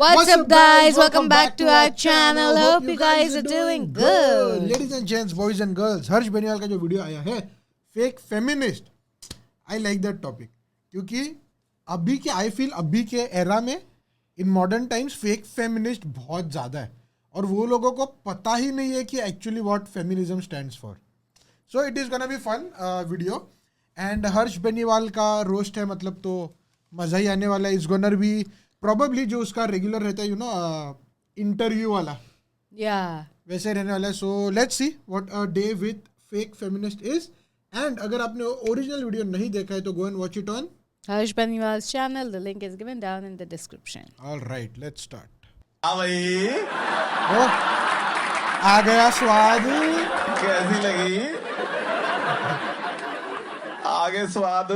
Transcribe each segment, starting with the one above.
What's up, guys? Welcome back to our channel. Hope you guys are doing good. Ladies and gents, boys and girls, हर्ष बेनीवाल का जो video आया है fake feminist, I like that topic क्योंकि अभी के era में in modern times fake feminist बहुत ज़्यादा है और वो लोगों को पता ही नहीं है कि actually what feminism stands for. So it is gonna be fun video and Harsh Beniwal का रोस्ट है, मतलब तो मज़ा ही आने वाला है. इज गोनर बी प्रॉबेबली जो उसका रेगुलर रहता है इंटरव्यू वाला वैसे रहने वाला है. So let's see what a day with fake feminist is. And अगर आपने ओरिजिनल वीडियो नहीं देखा है तो go and watch it on Harsh Baniwal's channel. The link is given down in the description. All right, let's start. भाई आ गया स्वाद. कैसी लगी? आगे स्वाद.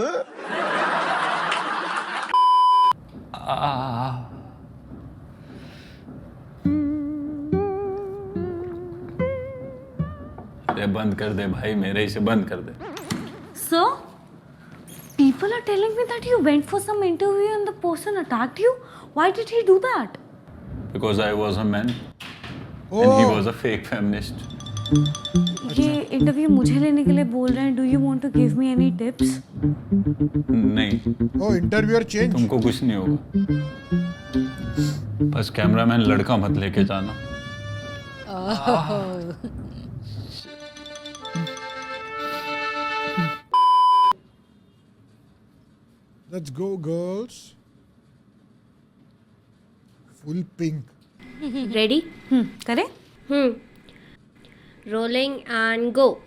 अरे बंद कर दे भाई, मेरे से बंद कर दे. Sir, people are telling me that you went for some interview and the person attacked you. Why did he do that? Because I was a man and he was a fake feminist. ये interview मुझे लेने के लिए बोल रहे हैं. Do you want to give me any tips? नहीं, ओ interviewer change. तुमको कुछ नहीं होगा. बस कैमरामैन लड़का मत लेके जाना. Let's go girls. Full pink. Ready? करें? Rolling and go.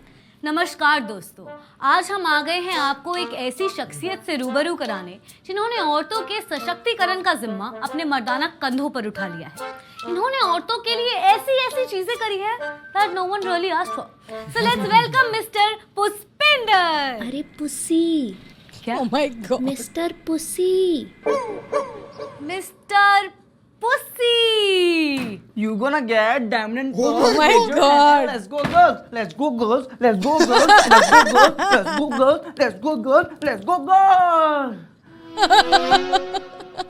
नमस्कार दोस्तों, आज हम आ गए हैं आपको एक ऐसी शख्सियत से रूबरू कराने जिन्होंने औरतों के सशक्तिकरण का जिम्मा अपने मर्दाना कंधों पर उठा लिया है. इन्होंने औरतों के लिए ऐसी ऐसी चीजें करी है that no one really asked for. So let's welcome Mr. Pushpinder. अरे पुसी. क्या? Oh my god. Mister pussy. Mister pussy. You gonna get damned and Oh my God. Let's go girls. Let's go girls. Let's go girls. Let's go girls. Let's go girls. Let's go girls. Let's go girls.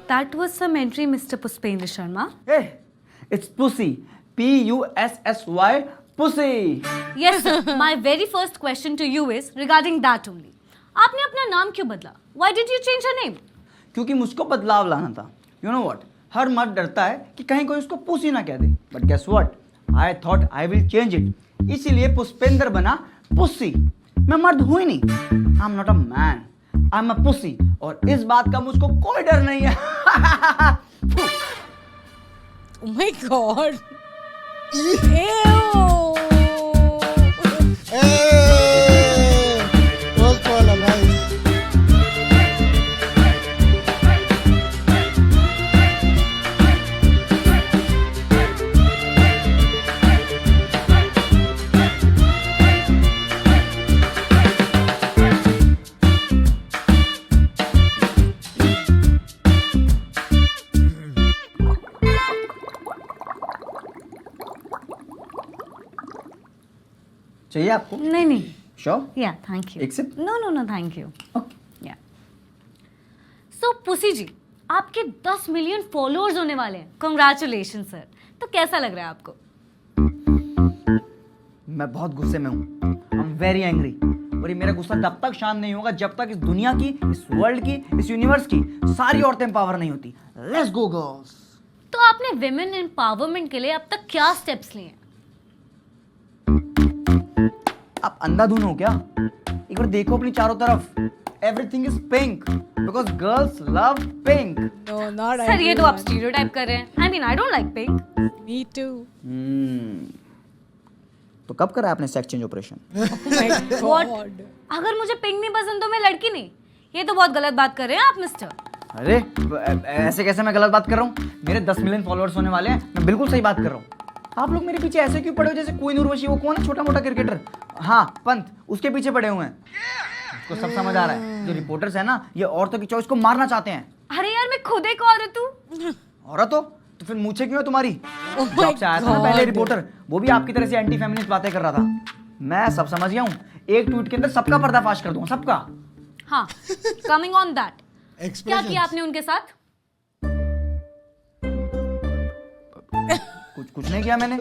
That was some entry, Mr. Puspendra Sharma. Hey, it's pussy. P-U-S-S-Y. Pussy. Yes, sir. My very first question to you is regarding that only. आपने अपना नाम क्यों बदला? Why did you change your name? क्योंकि मुझको बदलाव लाना था. You know what? हर मर्द डरता है कि कहीं कोई उसको पुसी ना कह दे. But guess what? I thought I will change it. इसीलिए पुष्पेंद्र बना पुसी. मैं मर्द हूँ ही नहीं. I'm not a man. I'm a pussy. और इस बात का मुझको कोई डर नहीं है. Oh my god. Ew. चाहिए आपको? नहीं. Sure? Yeah, thank you. एक sip? No, thank you. Okay. Yeah. So, Pussy ji, आपके 10 मिलियन फॉलोअर्स होने वाले हैं. Congratulations, sir. तो कैसा लग रहा है आपको? मैं बहुत गुस्से में हूँ. I'm very angry. और ये मेरा गुस्सा तब तक शांत नहीं होगा जब तक इस दुनिया की, इस वर्ल्ड की, इस यूनिवर्स की सारी औरतें एम्पावर नहीं होती. Let's go girls. तो आपने विमेन एम्पावरमेंट के लिए अब तक क्या स्टेप्स लिए हैं? आप अंधाधुन हो क्या? एक बार देखो अपनी चारों तरफ. Everything is pink because girls love pink. No, not sir, ये तो आप everyone. स्टीरियोटाइप कर रहे हैं. I mean, I don't like pink. Me too. तो कब करा आपने sex change operation? Oh my god. अगर मुझे पिंक नहीं पसंद तो मैं लड़की नहीं. ये तो बहुत गलत बात कर रहे हैं आप मिस्टर. अरे ऐसे कैसे मैं गलत बात कर रहा हूँ? मेरे 10 मिलियन फॉलोअर्स होने वाले हैं. मैं बिल्कुल सही बात कर रहा हूँ. आप लोग मेरे पीछे ऐसे क्यों पड़े हो जैसे कोहिनूर वशी? वो कौन है छोटा मोटा क्रिकेटर? हाँ, पंत. उसके पीछे पड़े हुए हैं. उसको सब समझ आ रहा है. जो रिपोर्टर्स है ना, ये औरतों की चॉइस को मारना चाहते हैं. अरे यार, मैं खुद एक औरत हूँ. औरत हो तो फिर मूछें क्यों है तुम्हारी? Oh my जॉब से आया था ना पहले God. रिपोर्टर, वो भी आपकी तरह से एंटी फेमिनिस्ट बातें कर रहा था. मैं सब समझ गया हूँ. एक ट्वीट के अंदर सबका पर्दाफाश कर दूंगा, सबका. हाँ, कमिंग ऑन दैट, क्या Expressions. किया आपने उनके साथ? कुछ नहीं किया मैंने.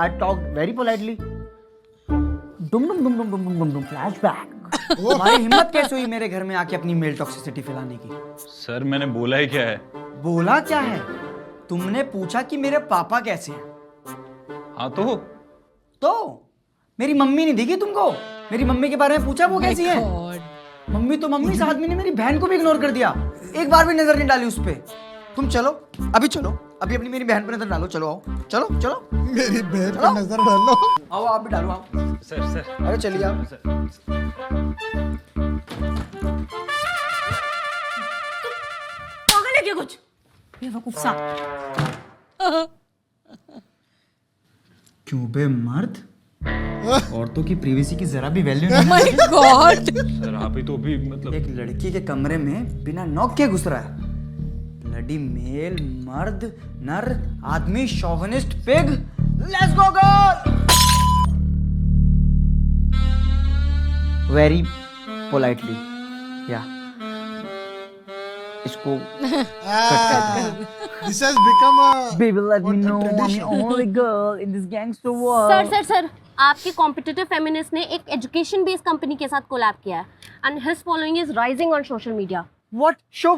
I talked very politely. डुम डुम डुम डुम डुम डुम डुम फ्लैशबैक. तुम्हारी हिम्मत कैसे हुई मेरे घर में आके अपनी मेल टॉक्सिसिटी फैलाने की? सर मैंने बोला ही क्या है? बोला क्या है? तुमने पूछा कि मेरे पापा कैसे हैं. हाँ तो मेरी मम्मी नहीं दिखी तुमको? मेरी मम्मी के बारे में पूछा वो कैसी है? मम्मी तो मम्मी, साथ में मेरी बहन को भी इग्नोर कर दिया. एक बार भी नजर नहीं डाली उस पे. तुम चलो, अभी अपनी मेरी बहन पर नजर डालो. चलो आओ, चलो मेरी बहन पर नजर डालो. आओ, आप भी डालो. आओ सर. अरे चलिए आप. पागल है क्या कुछ? बेवकूफ सा. क्यों बे मर्द? औरतों की प्राइवेसी की जरा भी वैल्यू नहीं. My God. सर आप ही तो भी मतलब. एक लड़की के कमरे में बिना नॉक के घुस रहा है. ब्लडी मेल, मर्द, नर, आदमी, chauvinist, pig. Let's go girl. Very politely. या इसको This has become a baby let me what a know I'm the tradition. only girl in this gangster world. Sir आपके कॉम्पिटिटिव फेमिनिस्ट ने एक education based company के साथ collab किया है and his following is rising on social media. What show?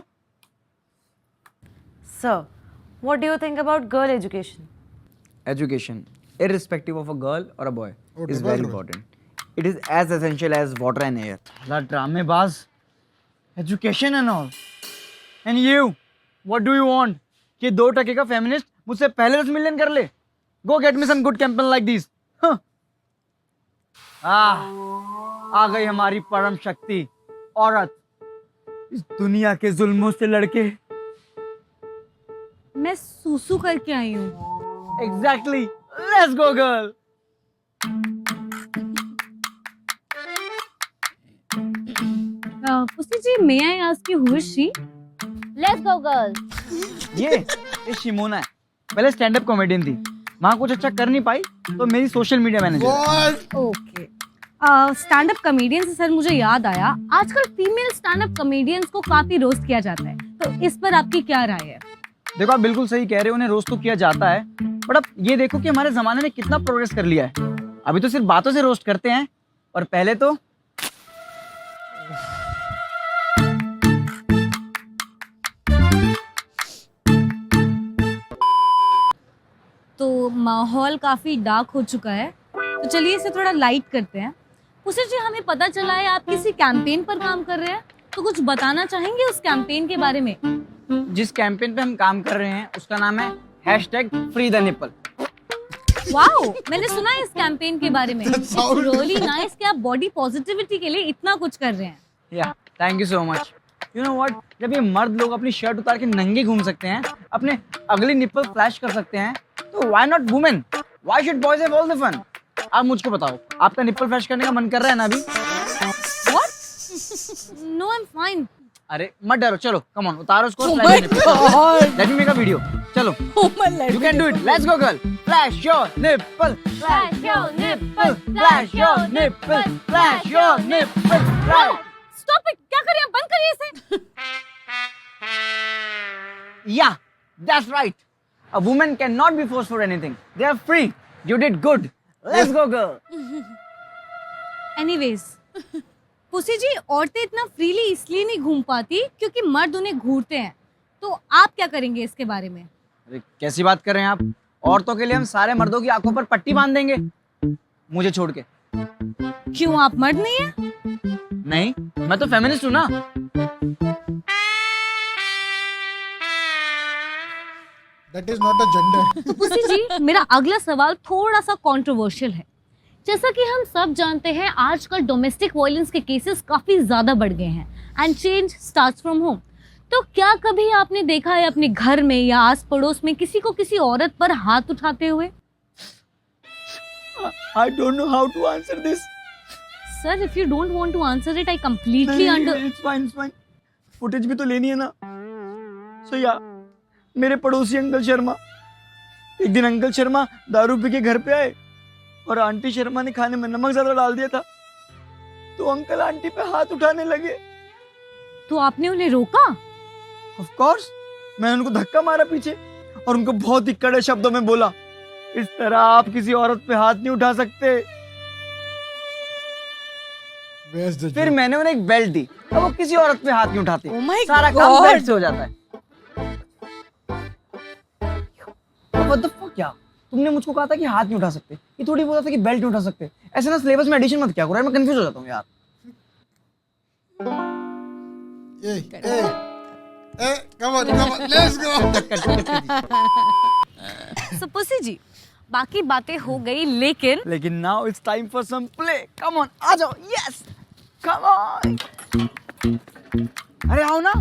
Sir, what do you think about girl education? Education, irrespective of a girl or a boy, Oh, is double very role. important. It is as essential as water and air. That Dramebaaz, education and all. And you, what do you want? कि 2 टके का feminist मुझसे पहले 10 million कर ले. Go get me some good campaign like these. Huh. आ गई हमारी परम शक्ति औरत, इस दुनिया के जुल्मों से लड़के. मैं सूसू करके आई हूँ. Exactly. Let's go, girl. Pussy ji, may I ask you who is she? Let's go girl. ये शिमोना है. पहले स्टैंड अप कॉमेडियन थी, वहां कुछ अच्छा कर नहीं पाई तो मेरी social media manager. God. Okay. Stand up comedian से सर मुझे याद आया, आजकल फीमेल स्टैंड अप कॉमेडियंस को काफी रोस्ट किया जाता है, तो इस पर आपकी क्या राय है? देखो आप बिल्कुल सही कह रहे हो, उन्हें रोस्ट तो किया जाता है, बट अब ये देखो कि हमारे जमाने ने कितना प्रोग्रेस कर लिया है. अभी तो सिर्फ बातों से रोस्ट करते हैं, और पहले तो माहौल काफी डार्क हो चुका है, तो चलिए इसे थोड़ा लाइट करते हैं. उसे जी हमें पता चला है आप किसी कैंपेन पर काम कर रहे हैं, तो कुछ बताना चाहेंगे उस कैंपेन के बारे में? जिस कैंपेन पे हम काम कर रहे हैं उसका नाम है #FreeTheNipple. वाओ, मैंने सुना है इस कैंपेन के बारे में. इट्स रियली नाइस कि आप बॉडी पॉजिटिविटी के लिए इतना कुछ कर रहे हैं. या thank you so much. You know what, जब ये मर्द लोग अपनी शर्ट उतार के नंगे घूम सकते हैं, अपने अगली निप्पल फ्लैश कर सकते हैं, तो why not women? Why should boys have all the fun? आप मुझको बताओ, आपका निप्पल फ्लैश करने का मन कर रहा है ना अभी? What? No, I am fine. अरे मत डरो, चलो कम ऑन, उतारो उसको. Oh my God. Let me make a video. चलो, Oh my God. you can do it. Let's go girl. Flash your nipple. Flash your nipple. Flash your nipple. Flash your nipple. Stop it. क्या करें, बंद करिए इसे. Yeah, that's right. A woman cannot be forced for anything. They are free. You did good. Let's go girl. Anyways, Pussy ji, औरतें इतना freely इसलिए नहीं घूम पाती क्योंकि मर्द उन्हें घूरते हैं, तो आप क्या करेंगे इसके बारे में? अरे कैसी बात कर रहे हैं आप? औरतों के लिए हम सारे मर्दों की आंखों पर पट्टी बांध देंगे, मुझे छोड़ के. क्यों, आप मर्द नहीं है? नहीं, मैं तो फेमिनिस्ट हूँ ना. That is not a gender. Pussy ji, मेरा अगला सवाल थोड़ा सा कंट्रोवर्शियल है. जैसा कि हम सब जानते हैं, आजकल डोमेस्टिक वायलेंस के केसेस काफी ज्यादा बढ़ गए हैं and change starts from home. तो क्या कभी आपने देखा है अपने घर में या आस पड़ोस में किसी को किसी औरत पर हाथ उठाते हुए? I don't know how to answer this. Sir, if you don't want to answer it, I completely under. It's fine, it's fine. Footage भी तो लेनी है ना. So yeah, मेरे पड़ोसी अंकल शर्मा, एक दिन अंकल शर्मा दारू पी के घर पे आए और आंटी शर्मा ने खाने में नमक ज्यादा डाल दिया था, तो अंकल आंटी पे हाथ उठाने लगे. तो आपने उन्हें रोका? ऑफ कोर्स, मैंने उनको धक्का मारा पीछे और उनको बहुत ही कड़े शब्दों में बोला, इस तरह आप किसी औरत पे हाथ नहीं उठा सकते। Where's the फिर joke? मैंने उन्हें एक बेल्ट दी, अब वो किसी औरत पे हाथ नहीं उठाते। Oh my सारा काम God. बेल्ट से हो जाता है। What the fuck यार? तुमने मुझको कहा था कि हाथ नहीं उठा सकते, ये थोड़ी बोला था कि बेल्ट नहीं उठा सकते। ऐसे ना सिलेबस में एडिशन मत क्या करो यार, मैं कंफ्यूज हो जाता हूँ यार। Hey, come on, let's go. So Pussy ji, बाकी बातें हो गई, लेकिन now it's time for some play. Come on, आ जाओ। Yes, come on. अरे आओ ना।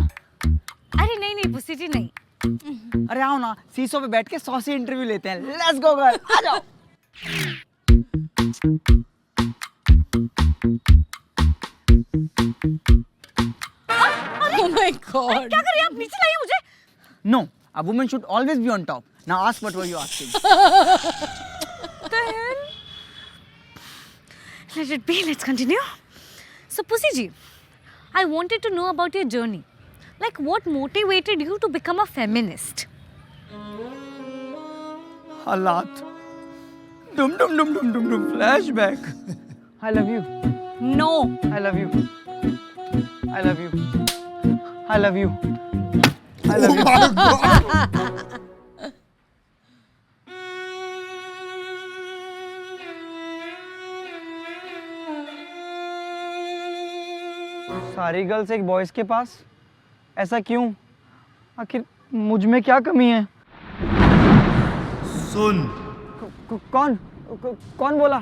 अरे नहीं पुसी जी नहीं। अरे आओ ना, सीसो पे बैठ के 100 से इंटरव्यू लेते हैं। लेट्स गो गर्ल, आ जाओ। Oh my God. क्या करिए आप, नीचे लाइए मुझे। No, a woman should always be on top. Now ask what were you asking? The hell? Let it be, let's continue. So Pussy ji, I wanted to know about your journey. Like what motivated you to become a feminist? हालात। डुम डुम डुम डुम डुम डुम flashback. I love you. No. I love you. I love you. I love you. I love you. Oh my God. सारी girls एक boys के पास, ऐसा क्यों? आखिर मुझ में क्या कमी है? सुन, कौन बोला?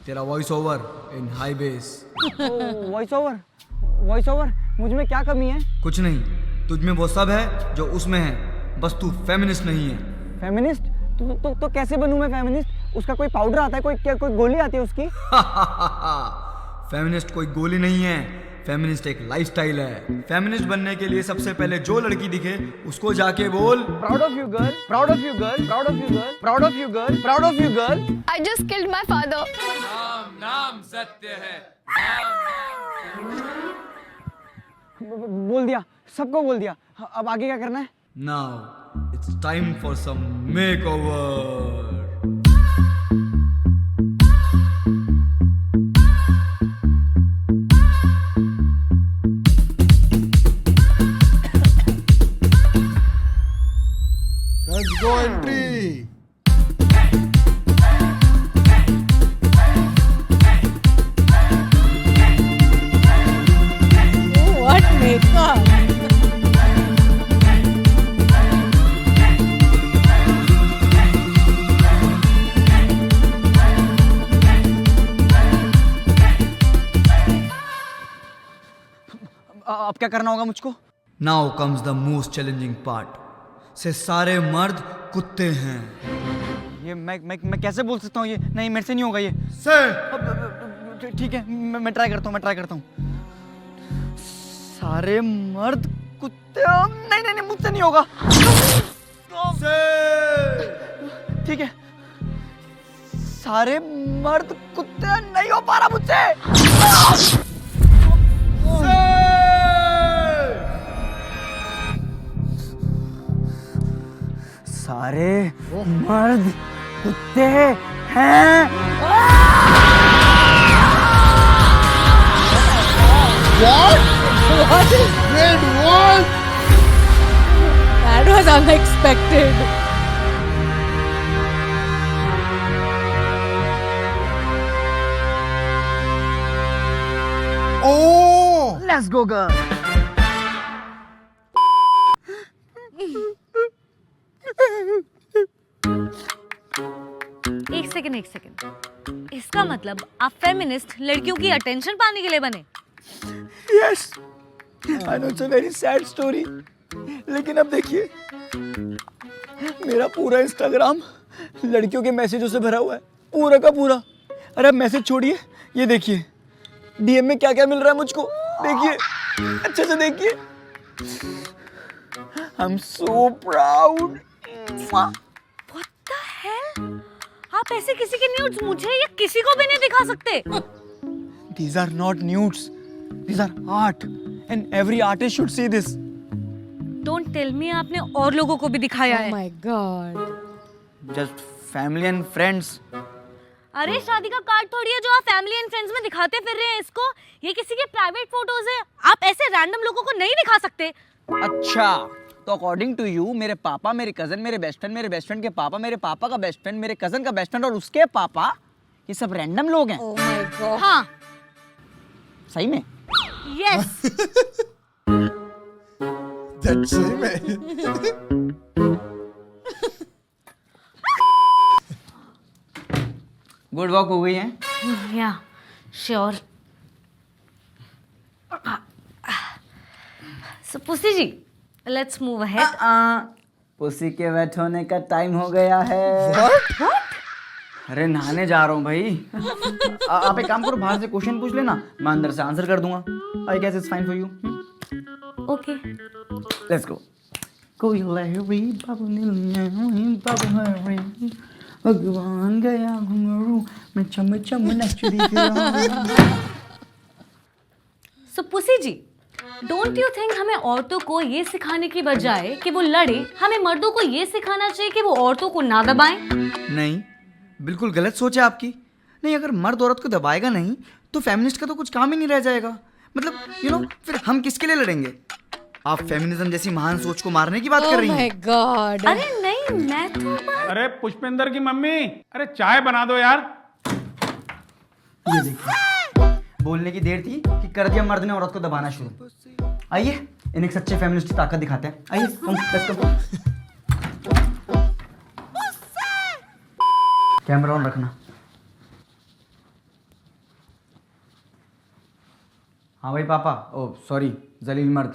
तेरा voice over in high base. Voice over मुझ में क्या कमी है? कुछ नहीं, तुझ में वो सब है जो उसमें है, बस तू फेमिनिस्ट नहीं है। फेमिनिस्ट? तो कैसे बनूं मैं फेमिनिस्ट? उसका कोई पाउडर आता है, कोई गोली आती है उसकी? फेमिनिस्ट कोई गोली नहीं है, फेमिनिस्ट एक लाइफस्टाइल है। फेमिनिस्ट बनने के लिए सबसे पहले जो लड़की दिखे उसको जाके बोल, proud of you girl, proud of you girl, proud of you girl, proud of you girl, proud of you girl. I just killed my father. नाम सत्य है। बोल दिया, सबको बोल दिया। अब आगे क्या करना है? Now it's time for some makeover. Let's go entry. Oh, what makeup. अब क्या करना होगा मुझको? Now comes the most challenging part. से सारे मर्द कुत्ते हैं। ये मैं कैसे बोल सकता हूँ? ये नहीं, मेरे से नहीं होगा ये। से ठीक है, मैं ट्राई करता हूँ। सारे मर्द कुत्ते, नहीं मुझसे नहीं होगा। ठीक है, सारे मर्द कुत्ते, नहीं हो पा रहा मुझसे। सारे मर्द कुत्ते हैं। What is that? What? That was unexpected. Oh! Let's go girl. एक सेकंड। इसका मतलब आप फेमिनिस्ट लड़कियों की अटेंशन पाने के लिए बने? Yes. I know it's a very sad story. लेकिन अब देखिए, मेरा पूरा इंस्टाग्राम लड़कियों के मैसेजों से भरा हुआ है, पूरा का पूरा। अरे अब मैसेज छोड़िए, ये देखिए डीएम में क्या क्या मिल रहा है मुझको। देखिए, अच्छे से देखिए। I'm so proud. What the hell? आप ऐसे किसी के न्यूड्स मुझे या किसी को भी नहीं दिखा सकते। These are not nudes. These are art, and every artist should see this. Don't tell me आपने और लोगों को भी दिखाया Oh है? my god. Just family and friends. अरे शादी का कार्ड थोड़ी है जो आप फैमिली एंड फ्रेंड्स में दिखाते फिर रहे हैं इसको। ये किसी के प्राइवेट फोटोज है, आप ऐसे रैंडम लोगों को नहीं दिखा सकते। अच्छा, तो अकॉर्डिंग टू यू मेरे पापा, मेरे कजन, मेरे बेस्ट फ्रेंड के पापा, मेरे पापा का बेस्ट फ्रेंड, मेरे कजन का बेस्ट फ्रेंड और उसके पापा, ये सब रैंडम लोग हैं? Oh my god. हाँ, सही में? यस। That's सही में। गुड वॉक हो गई है? या sure. So Pussy ji, let's move ahead. Pussy के वेट होने का टाइम हो गया है। अरे नहाने जा रहा हूँ भाई। आप एक काम करो, बाहर से क्वेश्चन पूछ लेना, मैं अंदर से आंसर कर दूंगा। I guess it's fine for you. Okay. Let's go. कोई लहरी बाबू नील बाबू हरी, भगवान गया घुंघरू मैं चम चम नच रही। So Pussy ji, don't you think हमें औरतों को ये सिखाने की बजाय कि वो लड़े, हमें मर्दों को ये सिखाना चाहिए कि वो औरतों को ना दबाएं? नहीं, बिल्कुल गलत सोच है आपकी। नहीं, अगर मर्द औरत को दबाएगा नहीं तो फेमिनिस्ट का तो कुछ काम ही नहीं रह जाएगा। मतलब फिर हम किसके लिए लड़ेंगे? आप फेमिनिज्म जैसी महान सोच को मारने की बात कर Oh रही my हैं। god. अरे नहीं, मैं तो अरे पुष्पेंद्र की मम्मी, अरे चाय बना दो यार। ये देखिए, बोलने की देर थी कि कर दिया मर्द ने औरत को दबाना शुरू। आइए इन्हें एक सच्चे फेमिनिस्ट की ताकत दिखाते हैं। आइए कम, लेट्स गो। कैमरा ऑन रखना। हाँ भाई पापा, ओ सॉरी जलील मर्द,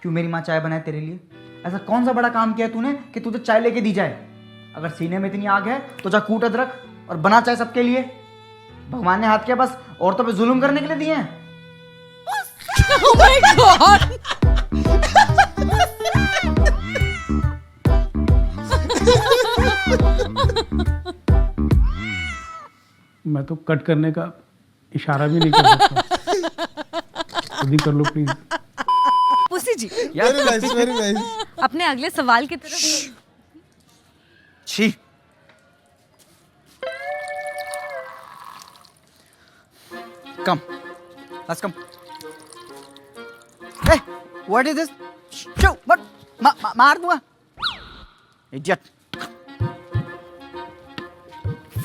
क्यों मेरी माँ चाय बनाए तेरे लिए? ऐसा कौन सा बड़ा काम किया तूने कि तुझे चाय लेके दी जाए? अगर सीने में इतनी आग है तो जा कूट अदरक और बना चाय सबके लिए। भगवान ने हाथ क्या बस औरतों पे जुल्म करने के लिए दिए हैं? Oh my god. मैं तो कट करने का इशारा भी नहीं कर सकता। खुद ही कर लो please. Pussy ji, Very nice, very nice. अपने अगले सवाल की तरफ। छी, कम, let's come. Hey, what is this? Shoo, what? मार दूंगा। Idiot.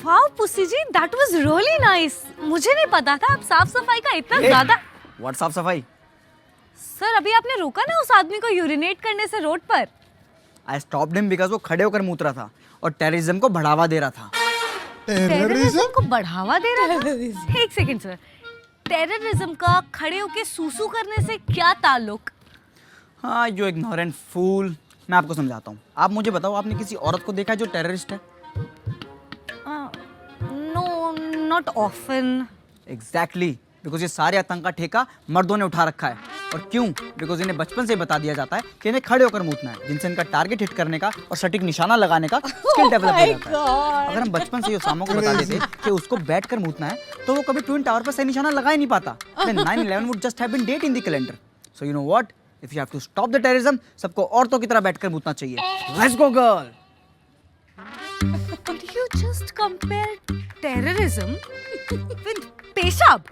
Wow Pussy ji, that was really nice. मुझे नहीं पता था आप साफ सफाई का इतना ज्यादा। What साफ सफाई? सर अभी आपने रोका ना उस आदमी को यूरिनेट करने से रोड पर। I stopped him because वो खड़े होकर मूत रहा था और टेररिज्म को बढ़ावा दे रहा था। टेररिज्म को बढ़ावा दे रहा था? एक सेकंड सर, टेररिज्म का खड़े होके सूसू करने से क्या ताल्लुक? हाँ, यू इग्नोरेंट फूल। मैं आपको समझाता हूँ। आप मुझे बताओ, आपने किसी औरत को देखा है जो टेररिस्ट है? No, not often. Exactly, because ये सारे आतंक का ठेका मर्दों ने उठा रखा है। और क्यों? बिकॉज इन्हें बचपन से बता दिया जाता है कि इन्हें खड़े होकर मूतना है, जिनसे इनका टारगेट हिट करने का और सटीक निशाना लगाने का स्किल डेवलप हो जाता है। अगर हम बचपन से ओसामा को बता देते कि उसको बैठकर मूतना है, तो वो कभी ट्विन टावर पर सही निशाना लगा ही नहीं पाता। Then 9/11 would just have been date in the calendar. So you know what? If you have to stop the terrorism, सबको औरतों की तरह बैठकर मूतना चाहिए। Let's go girl. Did you just compare terrorism with पेशाब?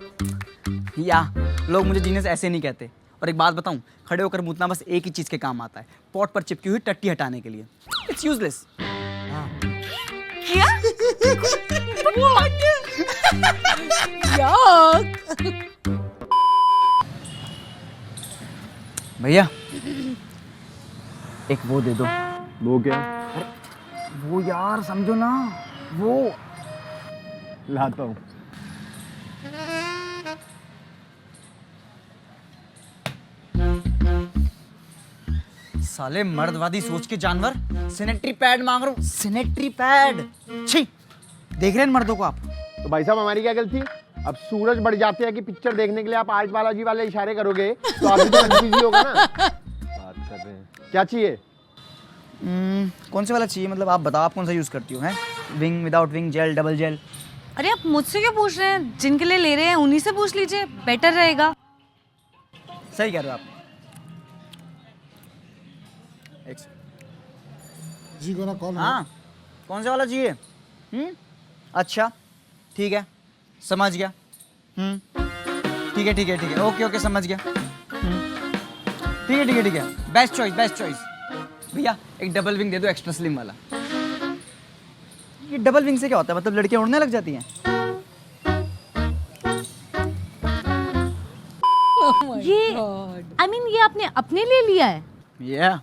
या लोग मुझे जीनियस ऐसे नहीं कहते। और एक बात बताऊं, खड़े होकर मूतना बस एक ही चीज के काम आता है, पॉट पर चिपकी हुई टट्टी हटाने के लिए। It's useless. क्या? भैया एक वो दे दो। वो क्या? वो यार समझो ना, वो लाता हूँ। साले मर्दवादी सोच के जानवर, सैनिटरी पैड मांग रहा हूँ। सैनिटरी पैड, छी। देख रहे हैं मर्दों को आप? तो भाई साहब हमारी क्या गलती? अब सूरज बढ़ जाते हैं कि पिक्चर देखने के लिए आप आज बालाजी वाले इशारे करोगे तो आप भी तो कंफ्यूज होगा ना। बात कर रहे हैं, क्या चाहिए? कौन से वाला चाहिए? मतलब आप बताओ, आप कौन सा यूज करती हो? हैं wing, without wing, gel, double gel? अरे आप मुझसे क्यों पूछ रहे हैं? जिनके लिए ले रहे हैं उन्हीं से पूछ लीजिए, बेटर रहेगा। सही कह रहे हो आप। एक जी को ना कॉल। हाँ कौन सा वाला चाहिए? अच्छा ठीक है समझ गया। ठीक है ठीक है ठीक है ओके ओके समझ गया। ठीक है ठीक है ठीक है बेस्ट चॉइस। भैया एक डबल विंग दे दो एक्स्ट्रा स्लिम वाला। ये डबल विंग से क्या होता है, मतलब लड़कियां उड़ने लग जाती हैं? ये ये आपने अपने लिए लिया है? Yeah.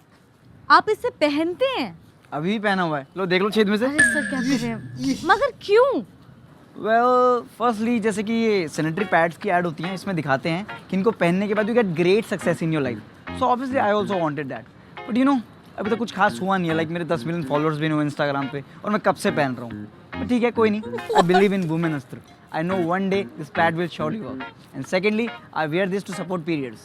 आप इसे पहनते हैं? अभी पहना हुआ है, लो देख लो छेद में से। अरे सर क्या कर रहे हैं? मगर क्यों? वेल फर्स्टली जैसे कि ये सैनिटरी पैड्स की ऐड होती हैं, इसमें दिखाते हैं कि इनको पहनने के बाद you get great success in your life. So obviously I also wanted that, but you know अभी तो कुछ खास हुआ नहीं है। लाइक मेरे 10 मिलियन फॉलोअर्स भी नहीं हुए इंस्टाग्राम पे और मैं कब से पहन रहा हूँ। बट ठीक है कोई नहीं, आई बिलीव इन वुमेन अस्त्र। I know one day this pad will surely work. And secondly, I wear this to support periods.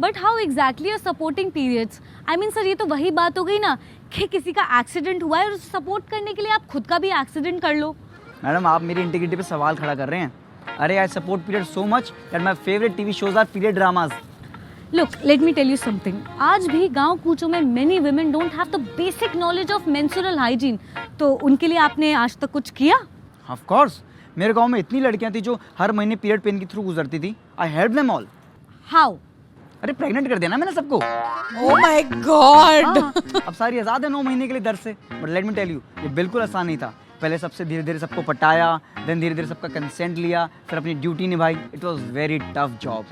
But how exactly are supporting periods? I mean sir ये तो वही बात हो गई ना कि किसी का एक्सीडेंट हुआ है और उसे सपोर्ट करने के लिए आप खुद का भी एक्सीडेंट कर लो। मैडम आप मेरी इंटीग्रिटी पे सवाल खड़ा कर रहे हैं। अरे I support period so much that my favourite TV shows are period dramas. Look, let me tell you something. आज भी गांव कूचों में many women don't have the basic knowledge of menstrual hygiene. तो उनके लिए आपने आज तक कुछ किया? Of course. मेरे गांव में इतनी लड़कियां थी जो हर महीने पीरियड पेन के थ्रू गुजरती थी। I help them all. How? अरे प्रेग्नेंट कर दिया ना मैंने सबको। Oh my God! अब सारी आजाद है 9 महीने के लिए दर्द से। But let me tell you ये बिल्कुल आसान नहीं था। पहले सबसे धीरे धीरे सबको पटाया, देन धीरे धीरे सबका कंसेंट लिया, फिर अपनी ड्यूटी निभाई। It was very tough job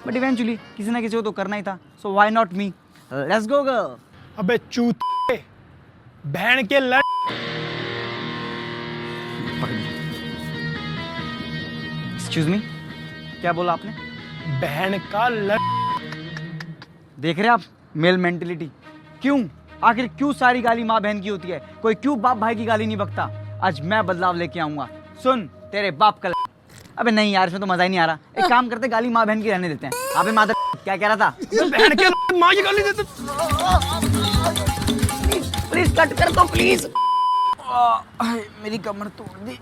but eventually किसी ना किसी को तो करना ही था। So why not me? Let's go girl. अबे चूते बहन के लड़। एक्सक्यूज मी क्या बोला आपने? बहन का लड़। देख रहे आप मेल मेंटेलिटी। क्यों आखिर क्यों सारी गाली माँ बहन की होती है? कोई क्यों बाप भाई की गाली नहीं बकता? आज मैं बदलाव लेके आऊंगा। सुन तेरे बाप का अबे नहीं यार इसमें तो मजा ही नहीं आ रहा। एक काम करते गाली माँ बहन की रहने देते हैं। अबे मादर क्या कह रहा था? बहन के माँ की गाली देते। प्लीज कट कर दो प्लीज। मेरी कमर तोड़ दी।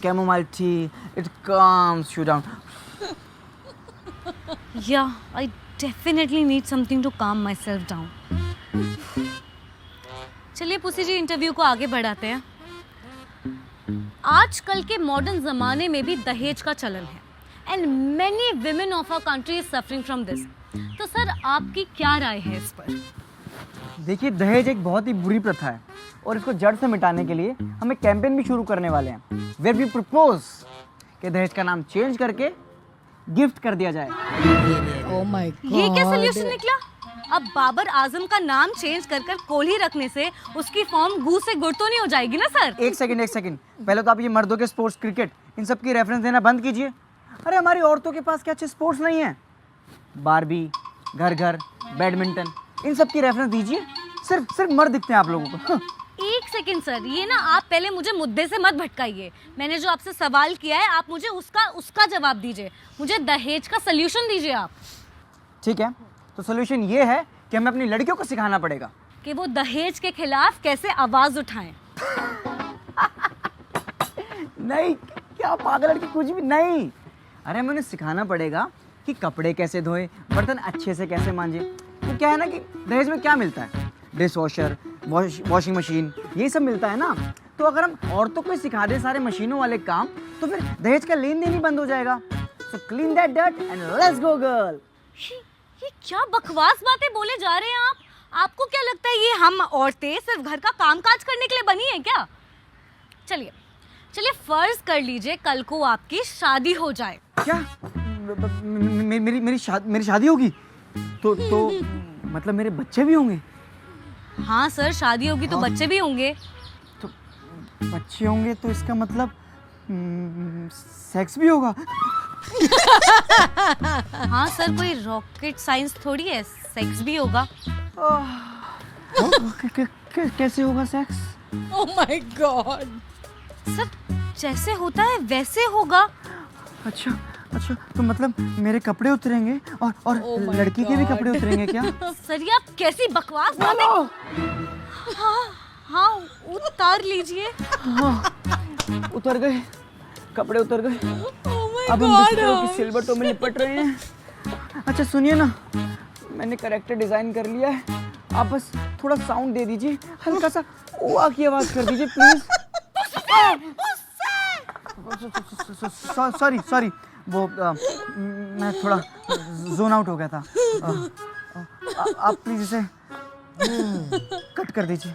Chamomile tea, it calms you down. Yeah, I definitely need something to calm myself down. चलिए पुसी जी इंटरव्यू को आगे बढ़ाते हैं। आजकल के मॉडर्न जमाने में भी दहेज का चलन है and many women of our country is suffering from this. तो सर आपकी क्या राय है इस पर? देखिए दहेज एक बहुत ही बुरी प्रथा है और इसको जड़ से मिटाने के लिए हम एक कैंपेन भी शुरू करने वाले हैं वेयर वी प्रपोज कि दहेज का नाम चेंज करके गिफ्ट कर दिया जाए। Oh my God! ये क्या सोल्यूशन निकला? अब बाबर आजम का नाम चेंज कर कर कोहली रखने से उसकी फॉर्म गू से गुड़ तो नहीं हो जाएगी ना सर? एक सेकंड पहले तो आप ये मर्दों के स्पोर्ट्स क्रिकेट इन सब की रेफरेंस देना बंद कीजिए। अरे हमारी औरतों के पास क्या अच्छे स्पोर्ट्स नहीं है? बारबी, घर घर, बैडमिंटन इन सब की रेफरेंस दीजिए। सिर्फ मर्द दिखते हैं आप लोगों को। एक सेकंड सर, ये ना आप पहले मुझे मुद्दे से मत भटकाइए। मैंने जो आपसे सवाल किया है आप मुझे उसका जवाब दीजिए। मुझे दहेज का सलूशन दीजिए आप। ठीक है तो सोल्यूशन ये है कि हमें अपनी लड़कियों को सिखाना पड़ेगा कि वो दहेज के खिलाफ कैसे आवाज उठाएं। नहीं क्या पागल लड़की कुछ भी नहीं। अरे हमें उन्हें सिखाना पड़ेगा कि कपड़े कैसे धोए, बर्तन अच्छे से कैसे मांजे। तो क्या है ना कि दहेज में क्या मिलता है? डिश वॉशर, वॉशिंग मशीन ये सब मिलता है ना। तो अगर हम औरतों को सिखा दें सारे मशीनों वाले काम तो फिर दहेज का लेन देन ही बंद हो जाएगा। So clean that dirt and let's go girl. ये क्या बकवास बातें बोले जा रहे हैं आप? आपको क्या लगता है ये हम औरतें सिर्फ घर का कामकाज करने के लिए बनी हैं क्या? चलिए फर्ज कर लीजिए कल को आपकी शादी हो जाए। क्या मेरी शादी होगी तो मतलब मेरे बच्चे भी होंगे? हाँ सर शादी होगी तो बच्चे भी होंगे। तो बच्चे होंगे तो इसका मतलब सेक्स भी होगा? हाँ सर कोई रॉकेट साइंस थोड़ी है, सेक्स भी होगा। कैसे होगा sex? Oh my God! Sir जैसे होता है वैसे होगा। अच्छा तो मतलब मेरे कपड़े उतरेंगे और लड़की के भी कपड़े उतरेंगे क्या? सर ये आप कैसी बकवास बातें। हाँ उतार लीजिए। हाँ उतर गए, कपड़े उतर गए। Oh my अब हम बिस्तरों की सिलवटों में लिपट रहे हैं। अच्छा सुनिए ना, मैंने करेक्टर डिजाइन कर लिया है, आप बस थोड़ा साउंड दे दीजिए, हल्का सा ओआ की आवाज कर दीजिए प्लीज। सॉरी वो मैं थोड़ा जोन आउट हो गया था। आप प्लीज इसे कट कर दीजिए।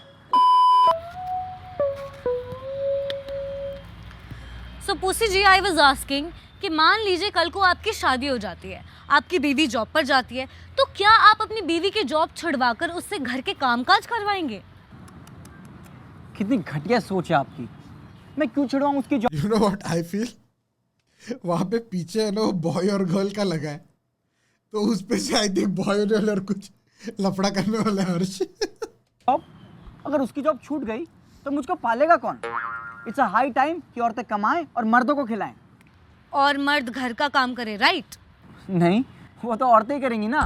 So Pussy ji, I was asking कि मान लीजिए कल को आपकी शादी हो जाती है, आपकी बीवी जॉब पर जाती है, तो क्या आप अपनी बीवी की जॉब छुड़वाकर उससे घर के कामकाज करवाएंगे? कितनी घटिया सोच है आपकी। मैं क्यों छुड़वाऊं उसकी job? You know what I feel, वहां पे पीछे है ना वो बॉय और गर्ल का लगा है, तो उस पे से आई थिंक बॉय और कुछ लफड़ा करने वाला है हर्ष। अगर उसकी जॉब छूट गई तो मुझको पालेगा कौन? इट्स अ हाई टाइम कि औरतें कमाएं और मर्दों को खिलाएं। और मर्द घर का काम करे, राइट? नहीं, वो तो औरतें ही करेंगी ना।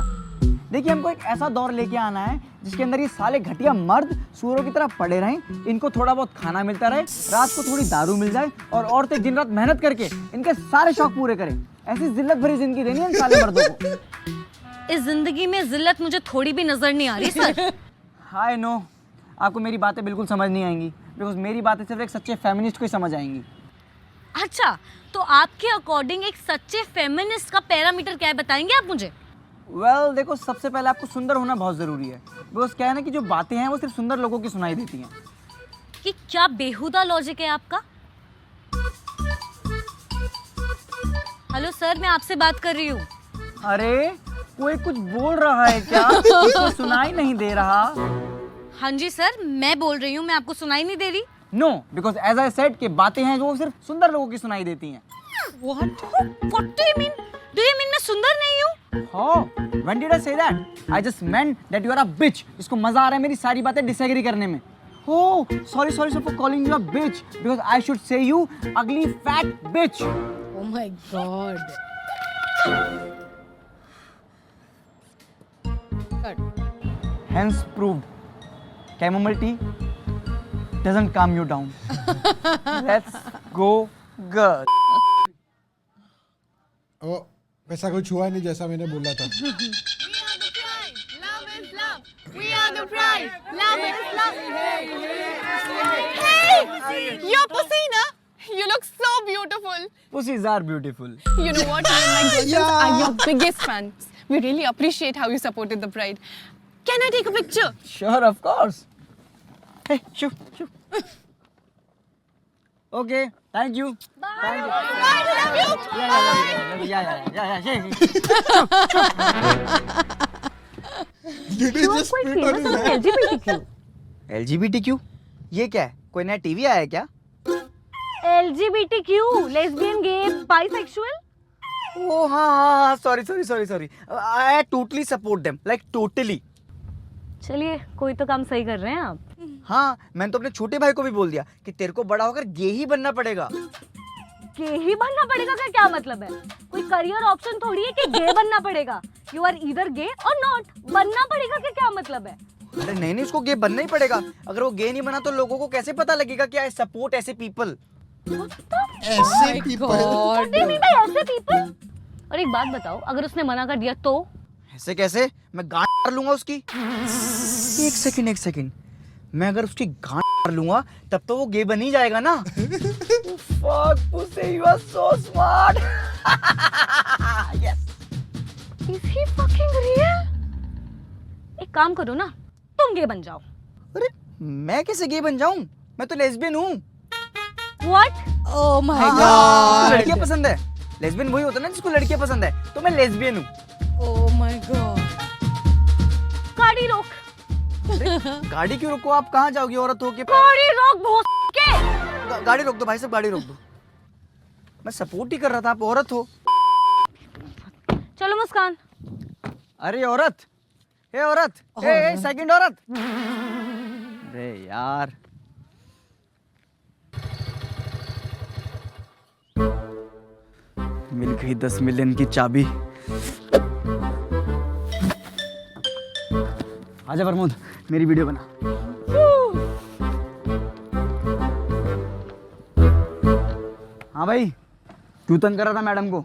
देखिए, हमको एक ऐसा दौर लेके आना है जिसके अंदर ये साले घटिया मर्द सूरों की तरह पड़े रहें, इनको थोड़ा बहुत खाना मिलता रहे, रात को थोड़ी दारू मिल जाए और औरतें दिन रात मेहनत करके इनके सारे शौक पूरे करें। ऐसी जिल्लत भरी जिंदगी देनी है इन साले मर्दों को। इस जिंदगी में जिल्लत मुझे थोड़ी भी नजर नहीं आ रही सर। हाय नो, आपको मेरी बातें बिल्कुल समझ नहीं आएंगी, बिकॉज मेरी बातें सिर्फ एक सच्चे फेमिनिस्ट को ही समझ आएंगी। अच्छा, तो आपके अकॉर्डिंग एक सच्चे फेमिनिस्ट का पैरामीटर क्या है, बताएंगे आप मुझे? वेल, देखो, सबसे पहले आपको सुंदर होना बहुत ज़रूरी है। बिकॉज क्या है ना कि जो बातें हैं वो सिर्फ सुंदर लोगों की सुनाई देती हैं। कि क्या बेहुदा लॉजिक है आपका? हेलो सर, मैं आपसे बात कर रही हूँ। अरे, कोई कुछ बोल रहा है क्या? तो सुनाई नहीं दे रहा। हाँ जी सर, मैं बोल रही हूँ, मैं आपको सुनाई नहीं दे रही? No, because as I said कि बातें हैं जो सिर्फ सुंदर लोगों की सुनाई देती हैं। What do you mean? Do you mean मैं सुंदर नहीं हूँ? Oh, when did I say that? I just meant that you are a bitch. इसको मजा आ रहा है मेरी सारी बातें डिसएग्री करने में। Oh, sorry for calling you a bitch because I should say you ugly fat bitch. Oh my god. Hence proved, chamomile tea doesn't calm you down. Let's go, girl. ओ, वैसा कुछ हुआ नहीं जैसा मैंने बोला था। We are the pride. Love is love. Hey, you're pussy, na? You look so beautiful. Pussies are beautiful. You know what? Me and my girlfriends are your biggest fans. We really appreciate how you supported the pride. Can I take a picture? Sure, of course. Hey, shoo. Okay, thank you. Bye. Bye. Love you. Yeah. Did he just spit on his hand? LGBTQ. LGBTQ? ये क्या है? कोई नया TV आया है क्या? LGBTQ, lesbian, gay, bisexual. Oh, हाँ, sorry. I totally support them, like totally. चलिए, कोई तो काम सही कर रहे हैं आप। हाँ, मैंने तो अपने छोटे भाई को भी बोल दिया कि तेरे को बड़ा होकर गे ही बनना पड़ेगा। गे ही बनना पड़ेगा का क्या मतलब है? कोई करियर ऑप्शन थोड़ी है कि गे बनना पड़ेगा। यू आर ईदर गे और नॉट। बनना पड़ेगा का क्या मतलब है? अरे नहीं, इसको गे बनना ही पड़ेगा। अगर वो गे नहीं बना तो लोगों को कैसे पता लगेगा कि आई सपोर्ट ऐसे पीपल। ऐसे people. ऐसे पीपल। और एक बात बताओ, अगर उसने मना कर दिया तो? ऐसे कैसे? मैं गांड मार लूंगा उसकी। एक सेकंड, मैं अगर उसकी गांड मार लूंगा तब तो वो गे बन ही जाएगा ना। Fuck, pussy, you are so smart. Yes. Is he fucking real? एक काम करो ना, तुम गे बन जाओ। अरे मैं कैसे गे बन जाऊं? मैं तो लेस्बियन हूँ। What? Oh my हाँ, god. तो लड़कियां पसंद है। लेस्बियन वही होता है ना जिसको लड़कियां पसंद है, तो मैं लेस्बियन हूँ। Oh my god. गाड़ी रोक। गाड़ी क्यों रोको? आप कहाँ जाओगी औरत हो के? गाड़ी रोक भोस के। गाड़ी रोक दो भाई साहब, गाड़ी रोक दो। मैं सपोर्ट ही कर रहा था, आप औरत हो। चलो मुस्कान। अरे औरत, हे औरत, हे सेकंड औरत। अरे यार, मिल गई 10 मिलियन की चाबी। आजा प्रमोद, मेरी वीडियो बना। हाँ भाई, क्यों तंग कर रहा था मैडम को?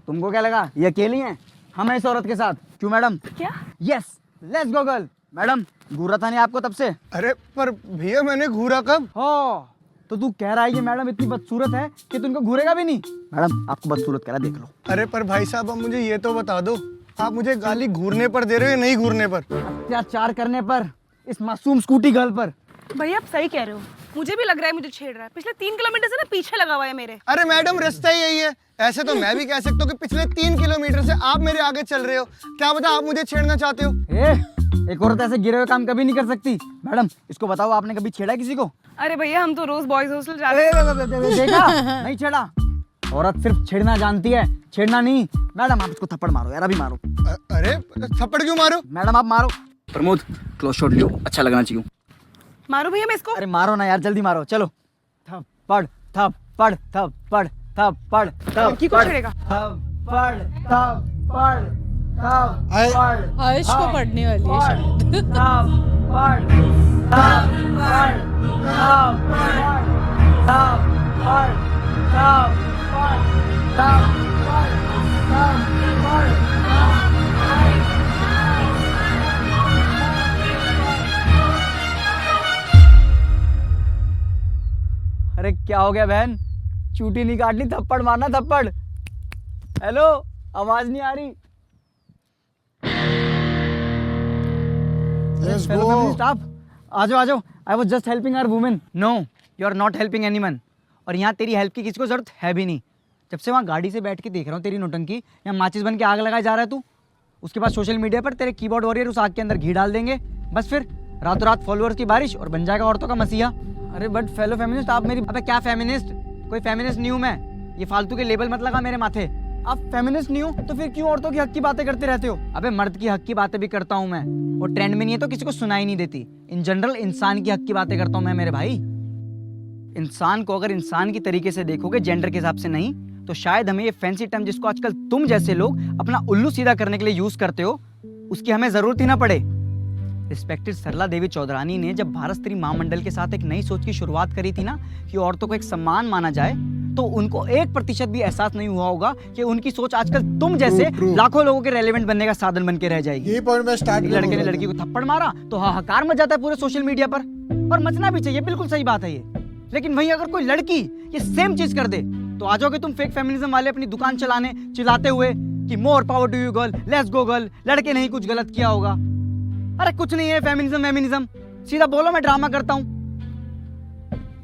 तुमको क्या लगा ये अकेली हैं? हम हैं इस औरत के साथ। क्यों मैडम? क्या? Yes, let's go girl. Madam घूरा था नहीं आपको तब से? अरे पर भैया मैंने घूरा कब? हो तो तू कह रहा है कि मैडम इतनी बदसूरत है कि तुमको घूरेगा भी नहीं? मैडम आपको बदसूरत कह रहा, देख लो। अरे पर भाई साहब अब मुझे ये तो बता दो, आप मुझे गाली घूरने पर दे रहे हो या नहीं घूरने पर? अत्याचार करने पर, इस मासूम स्कूटी गर्ल पर। भैया आप सही कह रहे हो, मुझे भी लग रहा है मुझे छेड़ रहा है। पिछले 3 किलोमीटर से ना पीछे लगा हुआ है मेरे। अरे मैडम रास्ता ही यही है। ऐसे तो मैं भी कह सकता हूँ कि पिछले 3 किलोमीटर से आप मेरे आगे चल रहे हो। क्या पता आप मुझे छेड़ना चाहते हो? एक औरत ऐसे गिरे हुए काम कभी नहीं कर सकती। मैडम इसको बताओ, आपने कभी छेड़ा किसी को? अरे भैया हम तो रोज बॉयज हॉस्टल जाते हैं। देखा नहीं छेड़ा। औरत सिर्फ छेड़ना जानती है, छेड़ना नहीं। मैडम आप इसको थप्पड़ मारो यार, अभी मारो। अरे थप्पड़ क्यों मारो? मैडम आप मारो। प्रमोद क्लोज शॉट लियो, अच्छा लगना चाहिए। मारो भैया मैं इसको। अरे मारो ना यार, जल्दी मारो। चलो थप्पड़ थप्पड़ थप्पड़ थप्पड़ लड़की को छेड़ेगा। थप्पड़ थप्पड़ थप्पड़। आयुष को पढ़ने वाली है शायद। थप्पड़ थप्पड़ थप्पड़ थप्पड़ थप्पड़ थप्पड़। अरे क्या हो गया बहन? चूटी नहीं काटनी, थप्पड़ मारना थप्पड़। हेलो, आवाज नहीं आ रही। Let's go. स्टाफ आ जाओ आ जाओ। I was just helping our women. No, you are not helping anyone. और यहाँ तेरी हेल्प की किसी को जरूरत है भी नहीं। जब से वहाँ गाड़ी से बैठ के देख रहा हूँ तेरी नौटंकी, यहाँ माचिस बन के आग लगाए जा रहा है तू। उसके बाद सोशल मीडिया पर तेरे कीबोर्ड वॉरियर उस आग के अंदर घी डाल देंगे, बस फिर रातों रात फॉलोअर्स की बारिश और बन जाएगा औरतों का मसीहा। अरे बट फेलो फेमिनिस्ट आप मेरी। अबे क्या फेमिनिस्ट? कोई फेमिनिस्ट नहीं हूँ मैं। ये फालतू के लेबल मत लगा मेरे माथे। आप फेमिनिस्ट नहीं हो तो फिर क्यों औरतों की हक की बातें करते रहते हो? अबे मर्द की हक की बातें भी करता हूँ मैं, वो ट्रेंड में नहीं है तो किसी को सुनाई नहीं देती। इन जनरल इंसान की हक की बातें करता हूँ मैं मेरे भाई। इंसान को अगर इंसान की तरीके से देखोगे, जेंडर के हिसाब से नहीं, तो शायद हमें ये फैंसी टर्म जिसको आजकल तुम जैसे लोग अपना उल्लू सीधा करने के लिए यूज करते हो, उसकी हमें जरूरत ही ना पड़े। रिस्पेक्टेड सरला देवी चौधरानी ने जब भारत स्त्री महामंडल के साथ एक नई सोच की शुरुआत करी थी ना कि औरतों को एक सम्मान माना जाए, तो उनको 1% भी एहसास नहीं हुआ होगा कि उनकी सोच आजकल तुम जैसे लाखों लोगों के रेलेवेंट बनने का साधन बन के रह जाएगी। ये पॉइंट मैं स्टार्ट लड़के ने लड़की को थप्पड़ मारा तो हाहाकार मच जाता है पूरे सोशल मीडिया पर, और मचना भी चाहिए, बिल्कुल सही बात है ये। लेकिन वहीं अगर कोई लड़की ये सेम चीज कर दे तो आ जाओगे तुम फेक फेमिनिज्म वाले अपनी दुकान चलाने, चिल्लाते हुए कि more power to you girl, let's go girl, लड़के नहीं कुछ गलत किया होगा। अरे कुछ नहीं है फेमिनिज्म, सीधा बोलो मैं ड्रामा करता हूँ।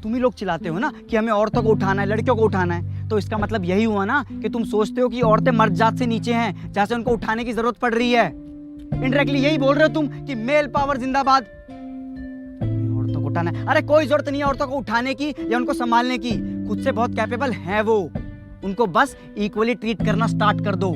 तुम ही लोग चिल्लाते हो ना कि हमें औरतों को उठाना है, लड़कियों को उठाना है, तो इसका मतलब यही हुआ ना कि तुम सोचते हो कि औरतें मर्द जात से नीचे हैं, जहाँ से उनको उठाने की जरूरत पड़ रही है। इनडायरेक्टली यही बोल रहे हो तुम कि मेल पावर जिंदाबाद, औरतों को उठाना है। अरे कोई जरूरत नहीं है औरतों को उठाने की या उनको संभालने की, खुद से बहुत कैपेबल है वो। उनको बस इक्वली ट्रीट करना स्टार्ट कर दो।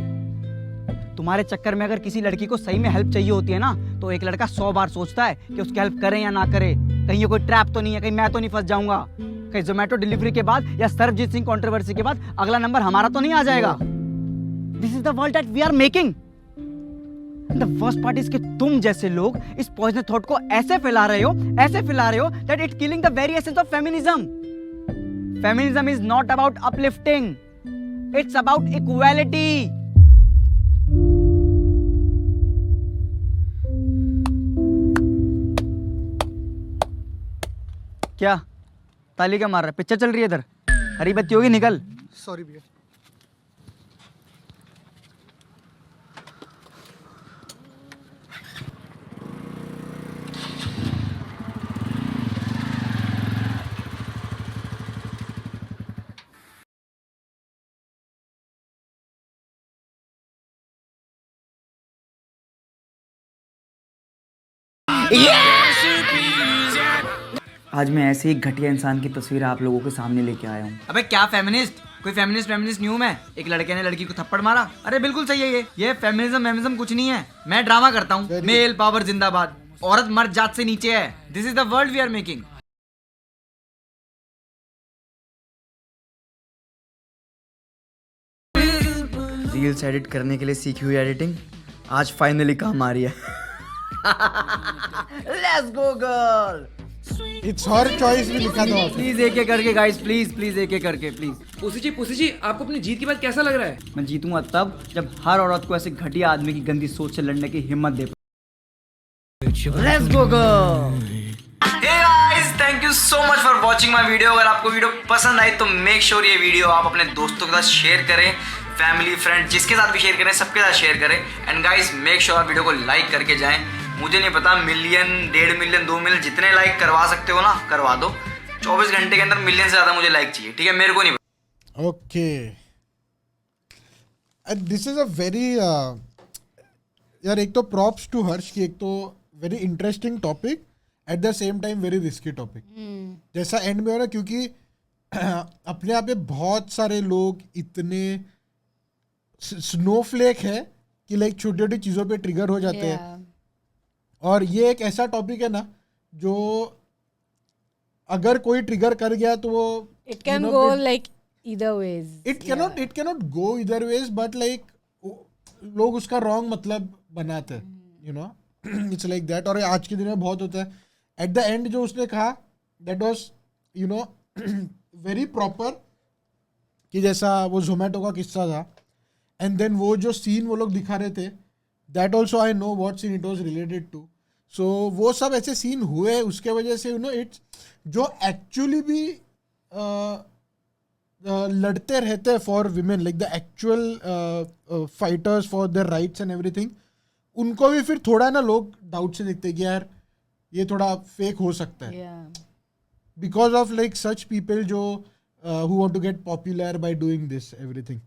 तुम्हारे चक्कर में अगर किसी लड़की को सही में हेल्प चाहिए होती है ना, तो एक लड़का 100 बार सोचता है कि उसकी हेल्प करें या ना करे, कहीं ये कोई ट्रैप तो नहीं है, कहीं मैं तो नहीं फंस जाऊंगा, कहीं जोमेटो डिलीवरी के बाद या सरबजीत सिंह कंट्रोवर्सी के बाद अगला नंबर हमारा तो नहीं आ जाएगा। This is the world that we are making. The worst part is कि तुम जैसे लोग इस पॉइजनस थॉट को ऐसे फैला रहे हो that it killing the very essence of feminism. Feminism is not about uplifting, it's about equality. क्या ताली क्या मार रहा है? पिक्चर चल रही है इधर, हरी बत्ती होगी, निकल। सॉरी भैया। आज मैं ऐसे ही घटिया इंसान की तस्वीर आप लोगों के सामने लेके आया हूँ। अबे क्या फेमिनिस्ट? कोई फेमिनिस्ट नहीं हूँ मैं। एक लड़के ने लड़की को थप्पड़ मारा, अरे बिल्कुल सही है ये फेमिनिज्म कुछ नहीं है। मैं ड्रामा करता हूँ। मेल पावर जिंदाबाद, औरत मर्द जात से नीचे है। This is the world we are making. Reels edit करने के लिए सीखी हुई एडिटिंग आज फाइनली काम आ रही है। Let's go girl, it's her choice भी लिखा था प्लीज एक एक करके गाइस, प्लीज एक एक करके प्लीज। पुसी जी आपको अपनी जीत के बाद कैसा लग रहा है? मैं जीतूंगा तब जब हर औरत को ऐसे घटिया आदमी की गंदी सोच से लड़ने की हिम्मत दे। Let's go girl. Hey guys, thank you so much for watching my video. अगर आपको वीडियो पसंद आई तो मेक श्योर ये वीडियो आप अपने दोस्तों के साथ शेयर करें, फैमिली फ्रेंड जिसके साथ भी शेयर करें सबके साथ शेयर करें। एंड गाइस मेक श्योर आप वीडियो को लाइक करके जाएं। मुझे नहीं पता मिलियन, 1.5 मिलियन, 2 मिलियन जितने लाइक करवा सकते हो ना करवा दो। 24 घंटे के अंदर मिलियन से ज़्यादा मुझे लाइक चाहिए, ठीक है? मेरे को नहीं पता। Okay, this is a very यार, एक तो प्रॉप्स टू हर्ष की, एक तो very interesting topic, at the same time very risky topic. जैसा एंड में हो रहा, क्योंकि अपने आप में बहुत सारे लोग इतने स्नोफ्लेक है कि लाइक छोटी छोटी चीज़ों पे ट्रिगर हो जाते हैं। और ये एक ऐसा टॉपिक है ना जो अगर कोई ट्रिगर कर गया तो वो It can go like either ways. it cannot go either ways, but like लोग उसका रॉन्ग मतलब बनाते हैं, you know, it's like that. और आज के दिन में बहुत होता है। एट द एंड जो उसने कहा that was, you know, very proper, कि जैसा वो जोमेटो का किस्सा था, एंड देन वो जो सीन वो लोग दिखा रहे थे, that also I know what scene it was related to. सो वो सब ऐसे सीन हुए, उसके वजह से, यू नो, इट्स जो एक्चुअली भी लड़ते रहते हैं for women, like the actual fighters for their rights and everything, उनको भी फिर थोड़ा ना लोग डाउट से देखते हैं कि यार ये थोड़ा फेक हो सकता है, because of like such people जो who want to get popular by doing this everything.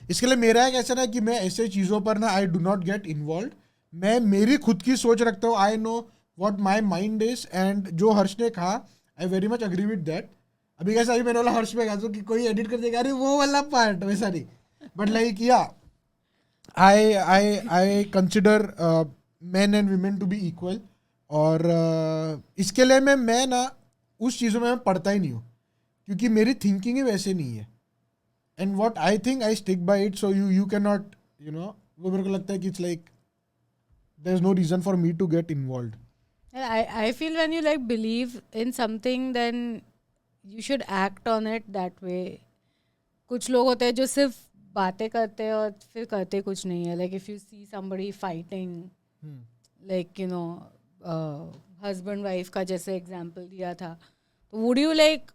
इसके लिए मेरा एक ऐसा ना कि मैं ऐसे चीज़ों पर ना I do not get involve. मैं मेरी खुद की सोच रखता हूँ, आई know what my mind is, and जो हर्ष ने कहा I very much agree with that. अभी कैसा अभी मैंने बोला हर्ष पे कहा कि कोई एडिट कर देगा, अरे वो वाला पार्ट वैसा नहीं, but like yeah I consider man and women to be equal. और इसके लिए मैं ना उस चीज़ों में मैं पढ़ता ही नहीं हूँ, क्योंकि मेरी थिंकिंग ही वैसे नहीं है। And what I think I stick by it, so you can not, you know, वो मेरे को लगता है कि it's like there is no reason for me to get involve. I feel when you like believe in something, then you should act on it that way. कुछ लोग होते हैं जो सिर्फ बातें करते हैं और फिर करते कुछ नहीं है. Like if you see somebody fighting, like you know, husband wife का जैसे example दिया था, तो would you like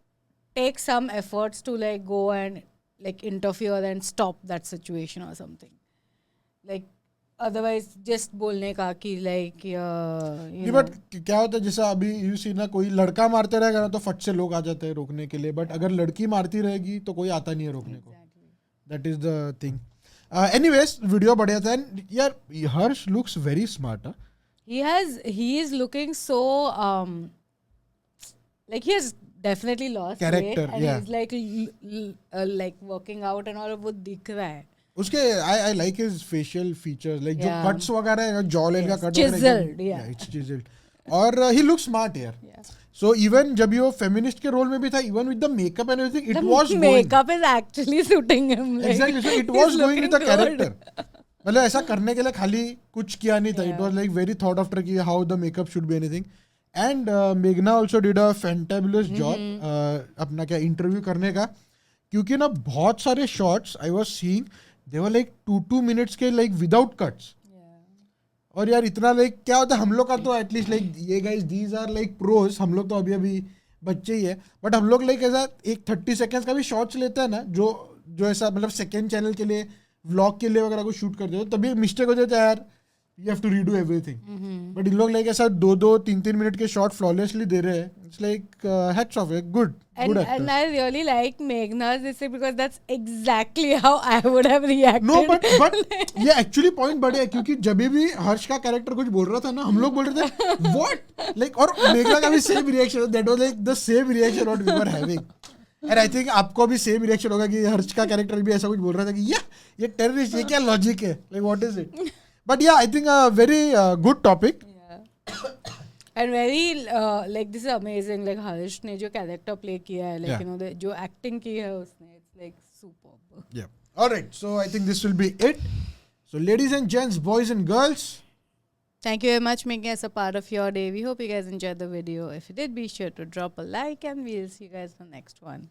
take some efforts to like go and like interfere and stop that situation or something? Like otherwise just बोलने का कि like but क्या होता है, जैसा अभी यू सी ना, कोई लड़का मारते रहेगा ना तो फट से लोग आ जाते हैं रोकने के लिए, बट अगर लड़की मारती रहेगी तो कोई आता नहीं है रोकने को. That is the thing. Anyways video बढ़िया था. यार Harsh looks very smart. he is looking so like he has definitely lost character weight and yeah. he's like working out and all, वो दिख रहा है उसके. I like his facial features, like जो cuts वगैरह है, जॉ लाइन का cut chiseled, it's chiselled. और ही लुक्स स्मार्ट यार. So even जब ये फेमिनिस्ट के रोल में भी था, even with the makeup and everything, it was going. Makeup is actually suiting him. Like, exactly, so it was going with the character. मतलब ऐसा करने के लिए खाली कुछ किया नहीं था. It was like very thought after कि how the makeup should be anything. And Meghna also did a fantabulous job अपना क्या इंटरव्यू करने का, क्योंकि ना बहुत सारे shots I was seeing they were like 2 minutes के like without cuts. और यार इतना लाइक क्या होता है, हम लोग का तो एटलीस्ट लाइक ये guys these are like pros, हम लोग तो अभी अभी बच्चे ही है, बट हम लोग लाइक ऐसा एक 30 सेकेंड्स का भी शॉट्स लेते हैं ना, जो ऐसा मतलब सेकेंड चैनल के लिए व्लॉग के लिए वगैरह को शूट करते हो, तभी मिस्टेक हो जाता है यार, you have to redo everything. But इन लोग लाइक ऐसा 2-3 मिनट के शॉट फ्लॉलेसली दे रहे हैं. It's like hats off, good and I really like Meghna's this because that's exactly how I would have reacted. No, but ये actually point बड़े है, क्योंकि जब भी हर्ष का कैरेक्टर कुछ बोल रहा था ना, हम लोग बोल रहे थे व्हाट लाइक, और मेघना का भी same reaction. That was like the same reaction what we were having. And I think आपको भी सेम रिएक्शन होगा कि हर्ष का कैरेक्टर भी ऐसा कुछ बोल रहा था कि ये टेररिस्ट, ये क्या लॉजिक है, like what is it. But yeah I think a very good topic. And very like this is amazing, like Harsh ने जो कैरेक्टर प्ले किया है, like you know जो एक्टिंग की है उसने, it's like superb. Yeah. All right. So I think this will be it. So ladies and gents, boys and girls, Thank you very much making us a part of your day. We hope you guys enjoyed the video. If you did, be sure to drop a like and we'll see you guys in the next one.